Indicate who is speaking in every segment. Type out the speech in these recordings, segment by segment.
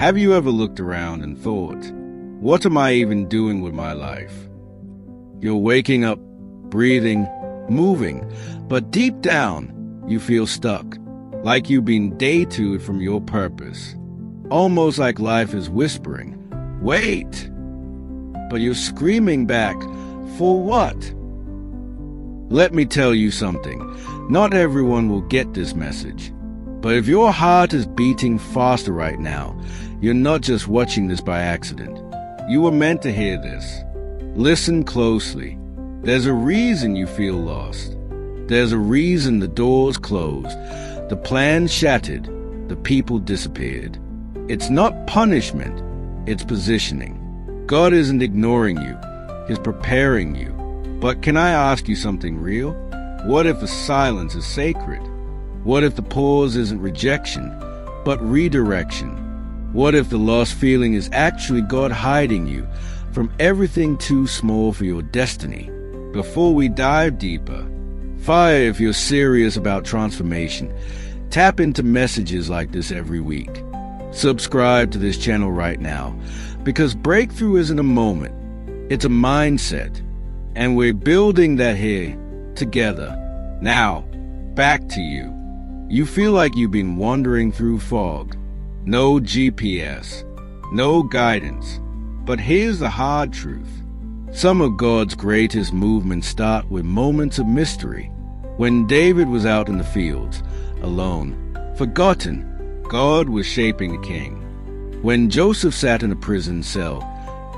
Speaker 1: Have you ever looked around and thought, what am I even doing with my life? You're waking up, breathing, moving, but deep down, you feel stuck, like you've been day-twoed from your purpose. Almost like life is whispering, wait! But you're screaming back, for what? Let me tell you something. Not everyone will get this message. But if your heart is beating faster right now, you're not just watching this by accident. You were meant to hear this. Listen closely. There's a reason you feel lost. There's a reason the doors closed, the plans shattered, the people disappeared. It's not punishment, it's positioning. God isn't ignoring you, He's preparing you. But can I ask you something real? What if the silence is sacred? What if the pause isn't rejection, but redirection? What if the lost feeling is actually God hiding you from everything too small for your destiny? Before we dive deeper, fire if you're serious about transformation. Tap into messages like this every week. Subscribe to this channel right now, because breakthrough isn't a moment, it's a mindset. And we're building that here together. Now, back to you. You feel like you've been wandering through fog. No GPS, no guidance. But here's the hard truth. Some of God's greatest movements start with moments of mystery. When David was out in the fields, alone, forgotten, God was shaping a king. When Joseph sat in a prison cell,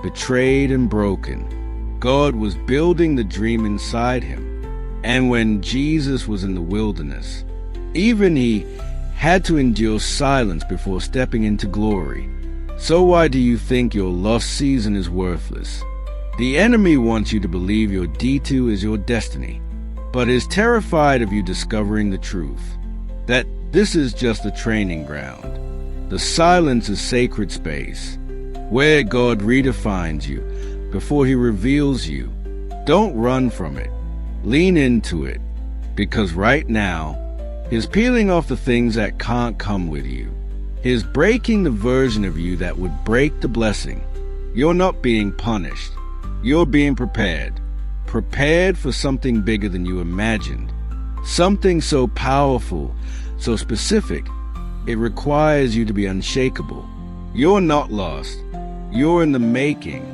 Speaker 1: betrayed and broken, God was building the dream inside him. And when Jesus was in the wilderness, even he had to endure silence before stepping into glory. So why do you think your lost season is worthless? The enemy wants you to believe your D2 is your destiny, but is terrified of you discovering the truth, that this is just a training ground. The silence is sacred space, where God redefines you before he reveals you. Don't run from it. Lean into it, because right now, He's peeling off the things that can't come with you. He's breaking the version of you that would break the blessing. You're not being punished. You're being prepared. Prepared for something bigger than you imagined. Something so powerful, so specific, it requires you to be unshakable. You're not lost. You're in the making.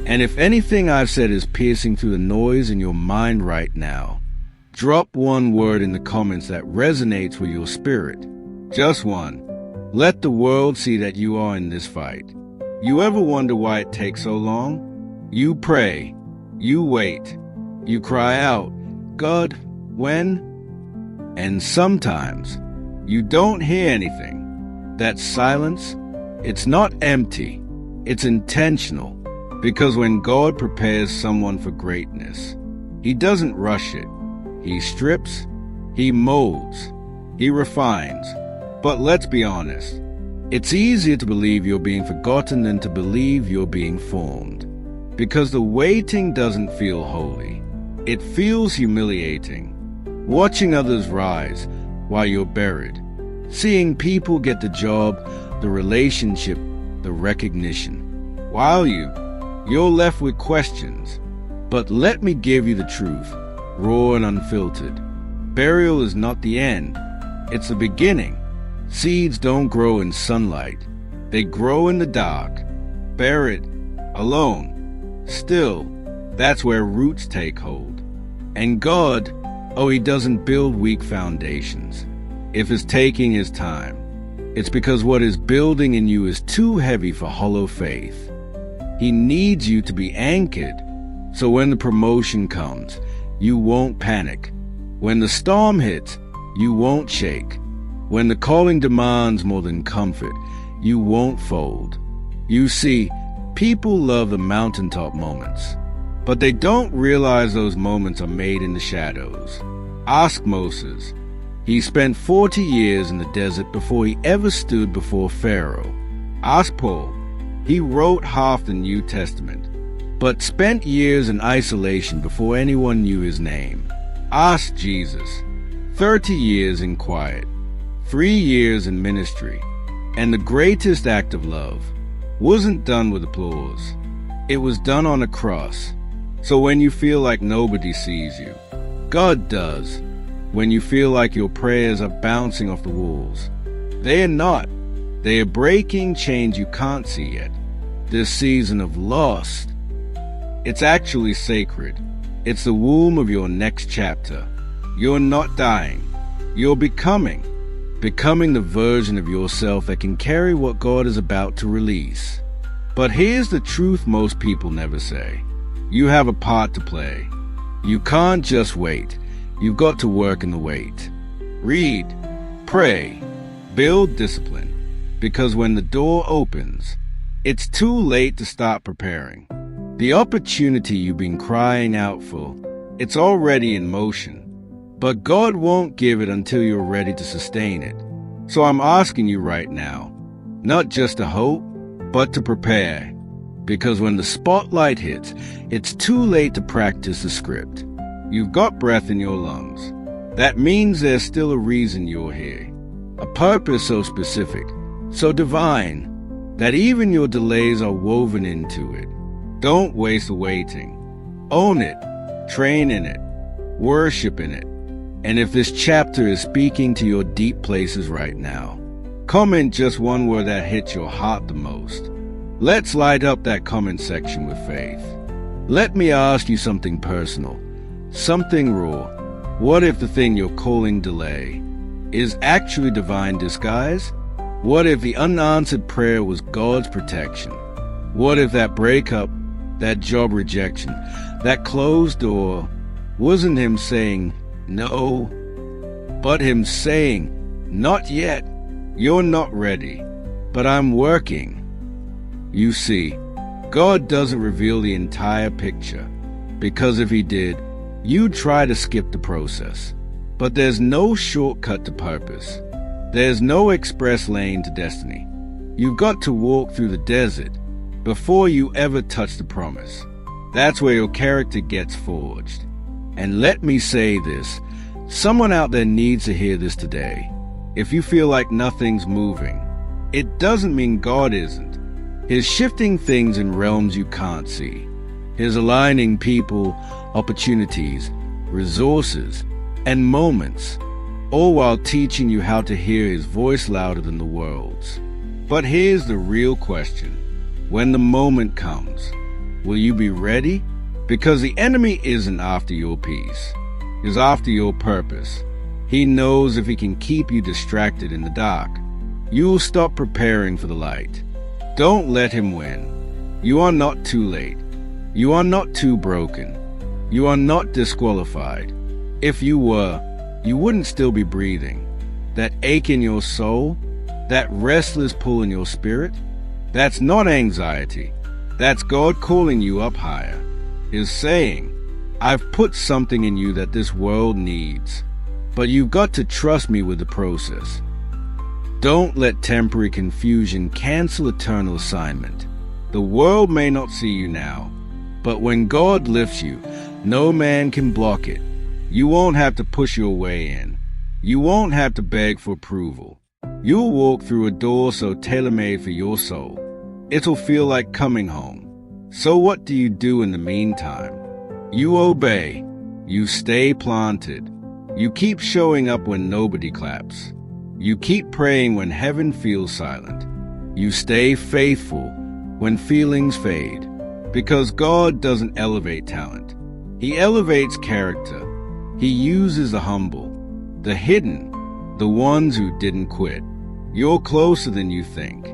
Speaker 1: And if anything I've said is piercing through the noise in your mind right now, drop one word in the comments that resonates with your spirit. Just one. Let the world see that you are in this fight. You ever wonder why it takes so long? You pray. You wait. You cry out, God, when? And sometimes you don't hear anything. That silence, it's not empty. It's intentional. Because when God prepares someone for greatness, He doesn't rush it. He strips, He molds, He refines. But let's be honest, it's easier to believe you're being forgotten than to believe you're being formed. Because the waiting doesn't feel holy. It feels humiliating. Watching others rise while you're buried. Seeing people get the job, the relationship, the recognition. While you're left with questions. But let me give you the truth. Raw and unfiltered. Burial is not the end. It's the beginning. Seeds don't grow in sunlight. They grow in the dark. Buried. Alone. Still, that's where roots take hold. And God, He doesn't build weak foundations. If He's taking His time, it's because what He's building in you is too heavy for hollow faith. He needs you to be anchored, so when the promotion comes, you won't panic. When the storm hits, you won't shake. When the calling demands more than comfort, you won't fold. You see, people love the mountaintop moments, but they don't realize those moments are made in the shadows. Ask Moses. He spent 40 years in the desert before he ever stood before Pharaoh. Ask Paul. He wrote half the New Testament, but spent years in isolation before anyone knew his name. Ask Jesus. 30 years in quiet, 3 years in ministry, And the greatest act of love wasn't done with applause. It was done on a cross. So when you feel like nobody sees you, God does. When you feel like your prayers are bouncing off the walls, they are not. They are breaking chains you can't see yet. This season of lost, it's actually sacred. It's the womb of your next chapter. You're not dying. You're becoming the version of yourself that can carry what God is about to release. But here's the truth most people never say. You have a part to play. You can't just wait. You've got to work in the wait. Read, pray, build discipline. Because when the door opens, it's too late to start preparing. The opportunity you've been crying out for, it's already in motion. But God won't give it until you're ready to sustain it. So I'm asking you right now, not just to hope, but to prepare. Because when the spotlight hits, it's too late to practice the script. You've got breath in your lungs. That means there's still a reason you're here. A purpose so specific, so divine, that even your delays are woven into it. Don't waste the waiting. Own it, train in it, worship in it. And if this chapter is speaking to your deep places right now, comment just one word that hits your heart the most. Let's light up that comment section with faith. Let me ask you something personal, something raw. What if the thing you're calling delay is actually divine disguise? What if the unanswered prayer was God's protection? What if that breakup, that job rejection, that closed door wasn't him saying no, but him saying, not yet, you're not ready, but I'm working. You see, God doesn't reveal the entire picture, because if he did, you'd try to skip the process. But there's no shortcut to purpose. There's no express lane to destiny. You've got to walk through the desert before you ever touch the promise. That's where your character gets forged. And let me say this, someone out there needs to hear this today. If you feel like nothing's moving, it doesn't mean God isn't. He's shifting things in realms you can't see. He's aligning people, opportunities, resources, and moments, all while teaching you how to hear his voice louder than the world's. But here's the real question. When the moment comes, will you be ready? Because the enemy isn't after your peace. He's after your purpose. He knows if he can keep you distracted in the dark, you'll stop preparing for the light. Don't let him win. You are not too late. You are not too broken. You are not disqualified. If you were, you wouldn't still be breathing. That ache in your soul, that restless pull in your spirit, that's not anxiety. That's God calling you up higher. He's saying, I've put something in you that this world needs, but you've got to trust me with the process. Don't let temporary confusion cancel eternal assignment. The world may not see you now, but when God lifts you, no man can block it. You won't have to push your way in. You won't have to beg for approval. You'll walk through a door so tailor-made for your soul. It'll feel like coming home. So what do you do in the meantime? You obey. You stay planted. You keep showing up when nobody claps. You keep praying when heaven feels silent. You stay faithful when feelings fade. Because God doesn't elevate talent. He elevates character. He uses the humble, the hidden, the ones who didn't quit. You're closer than you think.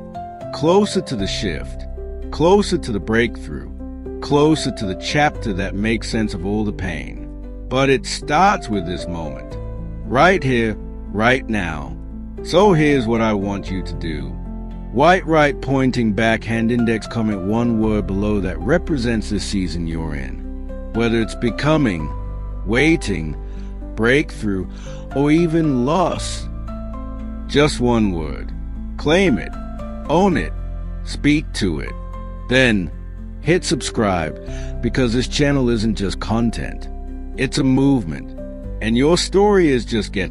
Speaker 1: Closer to the shift. Closer to the breakthrough. Closer to the chapter that makes sense of all the pain. But it starts with this moment. Right here, right now. So here's what I want you to do. White right pointing back hand index comment one word below that represents the season you're in. Whether it's becoming, waiting, breakthrough, or even loss. Just one word. Claim it. Own it. Speak to it. Then hit subscribe, because this channel isn't just content. It's a movement. And your story is just getting